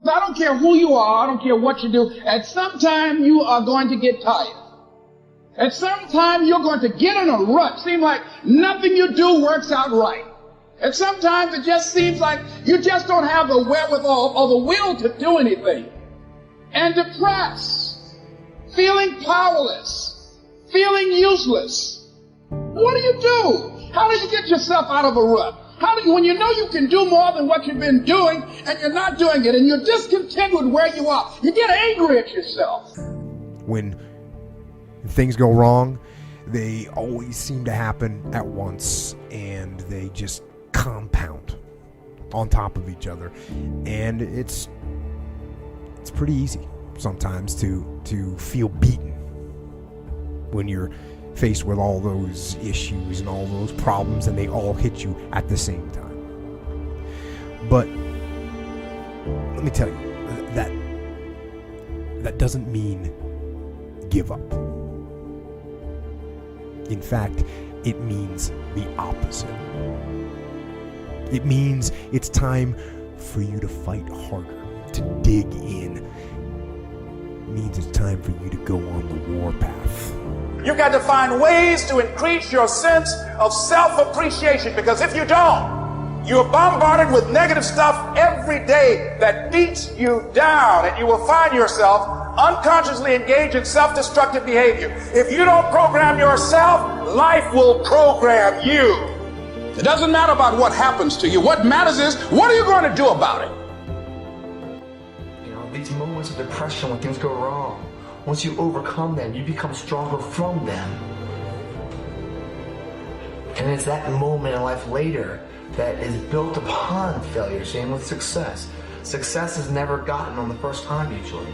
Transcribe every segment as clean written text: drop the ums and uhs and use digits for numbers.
I don't care who you are. I don't care what you do. At some time, you are going to get tired. At some time, you're going to get in a rut. Seems like nothing you do works out right. And sometimes it just seems like you just don't have the wherewithal or the will to do anything. And depressed, feeling powerless, feeling useless. What do you do? How do you get yourself out of a rut? How do you, when you know you can do more than what you've been doing and you're not doing it and you're discontent with where you are, you get angry at yourself. When things go wrong, they always seem to happen at once and they just compound on top of each other. And it's pretty easy sometimes to feel beaten when you're faced with all those issues and all those problems and they all hit you at the same time. But let me tell you, that doesn't mean give up. In fact, it means the opposite. It means it's time for you to fight harder, to dig in. It means it's time for you to go on the war path. You've got to find ways to increase your sense of self-appreciation, because if you don't, you're bombarded with negative stuff every day that beats you down, and you will find yourself unconsciously engaged in self-destructive behavior. If you don't program yourself, life will program you. It doesn't matter about what happens to you. What matters is, what are you going to do about it? You know, these moments of depression when things go wrong, once you overcome them, you become stronger from them. And it's that moment in life later that is built upon failure. Same with success. Success is never gotten on the first time usually.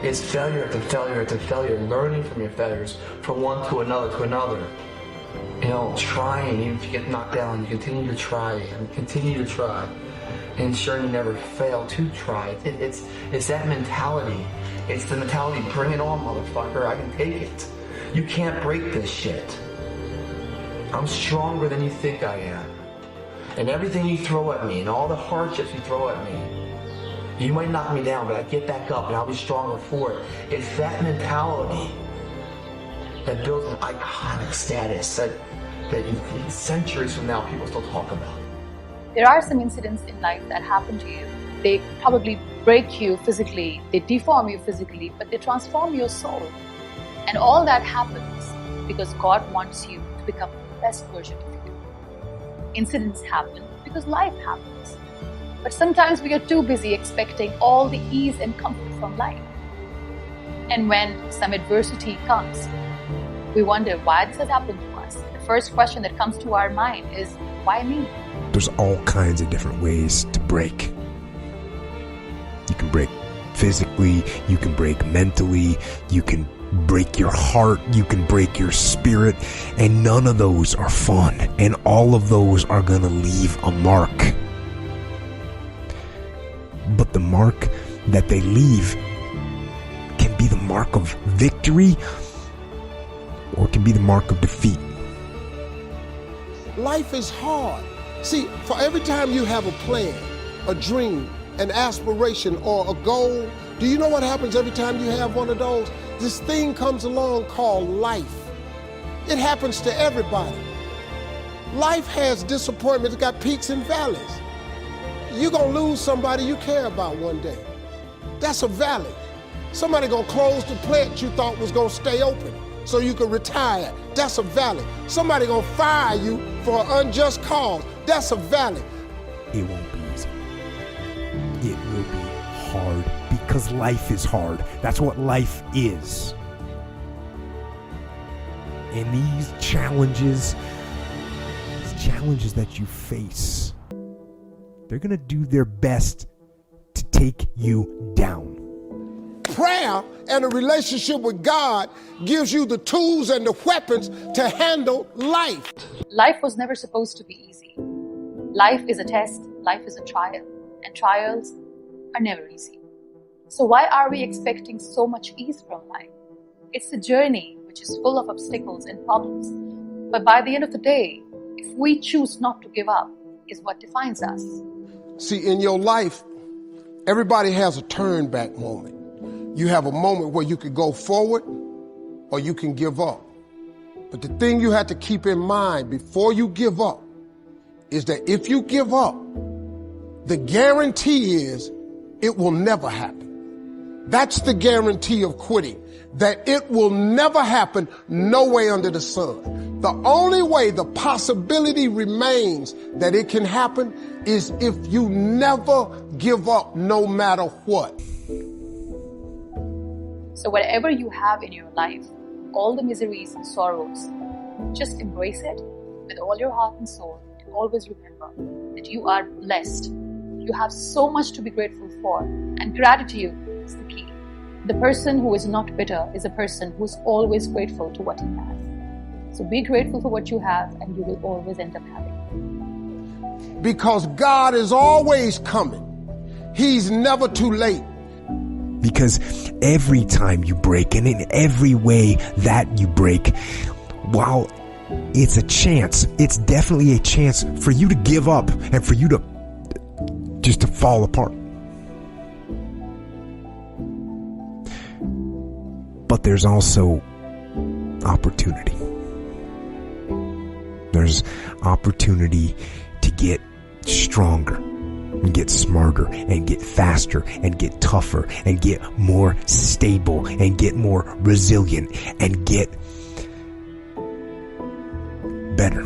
It's failure to failure to failure, learning from your failures from one to another to another. You know, trying, even if you get knocked down, you continue to try and continue to try. Ensuring you never fail to try. It's that mentality. It's the mentality, bring it on, motherfucker, I can take it. You can't break this shit. I'm stronger than you think I am. And everything you throw at me and all the hardships you throw at me, you might knock me down, but I get back up and I'll be stronger for it. It's that mentality that builds an iconic status that centuries from now people still talk about. There are some incidents in life that happen to you. They probably break you physically, they deform you physically, but they transform your soul. And all that happens because God wants you to become the best version of you. Incidents happen because life happens. But sometimes we are too busy expecting all the ease and comfort from life. And when some adversity comes, we wonder why this has happened to us. The first question that comes to our mind is, why me? There's all kinds of different ways to break. You can break physically, you can break mentally, you can break your heart, you can break your spirit, and none of those are fun, and all of those are gonna leave a mark. But the mark that they leave can be the mark of victory, or it can be the mark of defeat. Life is hard. See, for every time you have a plan, a dream, an aspiration, or a goal, do you know what happens every time you have one of those? This thing comes along called life. It happens to everybody. Life has disappointments, it's got peaks and valleys. You're gonna lose somebody you care about one day. That's a valley. Somebody gonna close the plant you thought was gonna stay open so you could retire. That's a valley. Somebody gonna fire you for an unjust cause. That's a valley. It won't be easy. It will be hard because life is hard. That's what life is. And these challenges that you face, they're gonna do their best to take you down. Prayer and a relationship with God gives you the tools and the weapons to handle life. Life was never supposed to be easy. Life is a test, life is a trial, and trials are never easy. So why are we expecting so much ease from life? It's a journey which is full of obstacles and problems. But by the end of the day, if we choose not to give up, is what defines us. See, in your life, Everybody has a turn back moment. You have a moment where you could go forward or you can give up. But the thing you have to keep in mind before you give up is that if you give up, the guarantee is it will never happen. That's the guarantee of quitting, that it will never happen no way under the sun. The only way the possibility remains that it can happen is if you never give up no matter what. So whatever you have in your life, all the miseries and sorrows, just embrace it with all your heart and soul, and always remember that you are blessed. You have so much to be grateful for, and gratitude is the key. The person who is not bitter is a person who is always grateful to what he has. So be grateful for what you have, and you will always end up having. Because God is always coming. He's never too late. Because every time you break, and in every way that you break, while it's a chance, it's definitely a chance for you to give up and for you to just to fall apart. But there's also opportunity. There's opportunity to get stronger and get smarter and get faster and get tougher and get more stable and get more resilient and get better.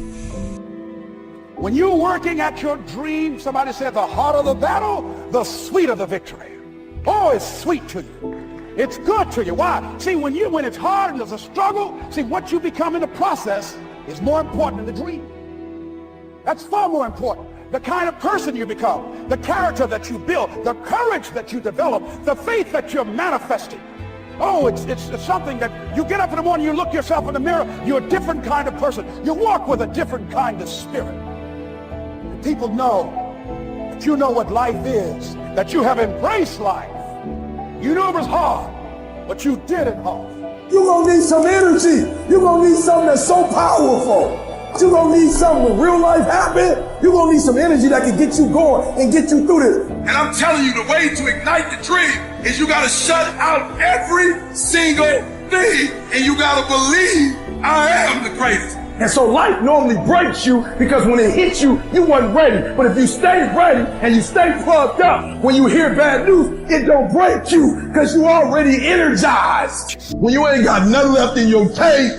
When you're working at your dream, somebody said the harder the battle, the sweeter the victory. Oh, it's sweet to you. It's good to you. Why? See, when it's hard and there's a struggle, see, what you become in the process is more important than the dream. That's far more important. The kind of person you become, the character that you build, the courage that you develop, the faith that you're manifesting. Oh, it's something that you get up in the morning, you look yourself in the mirror, you're a different kind of person. You walk with a different kind of spirit. And people know that you know what life is, that you have embraced life. You knew it was hard, but you did it hard. You're going to need some energy. You're going to need something that's so powerful. You're going to need something when real life happens. You're going to need some energy that can get you going and get you through this. And I'm telling you, the way to ignite the dream is you got to shut out every single thing. And you got to believe I am the greatest. And so life normally breaks you because when it hits you, you wasn't ready. But if you stay ready and you stay plugged up, when you hear bad news, it don't break you because you already energized. When you ain't got nothing left in your tank,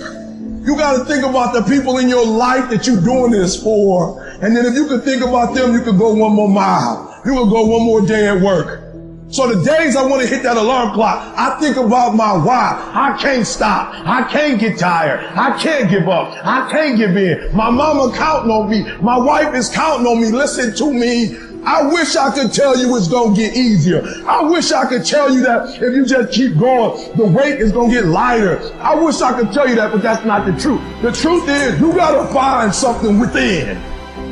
you got to think about the people in your life that you're doing this for. And then if you could think about them, you could go one more mile. You could go one more day at work. So the days I want to hit that alarm clock, I think about my why. I can't stop. I can't get tired. I can't give up. I can't give in. My mama counting on me. My wife is counting on me. Listen to me. I wish I could tell you it's going to get easier. I wish I could tell you that if you just keep going, the weight is going to get lighter. I wish I could tell you that, but that's not the truth. The truth is you got to find something within.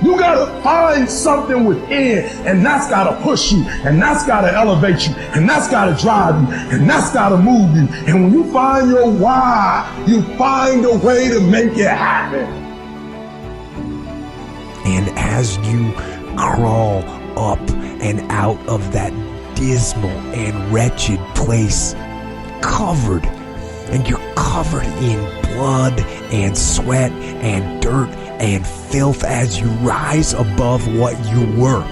You gotta find something within, and that's gotta push you, and that's gotta elevate you, and that's gotta drive you, and that's gotta move you. And when you find your why, you find a way to make it happen. And as you crawl up and out of that dismal and wretched place, covered, and you're covered in blood and sweat and dirt and filth as you rise above what you were,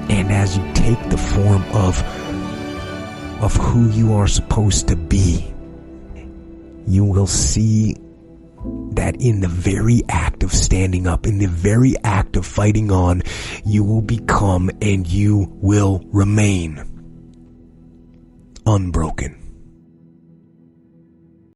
and as you take the form of who you are supposed to be, you will see that in the very act of standing up, in the very act of fighting on, you will become and you will remain unbroken.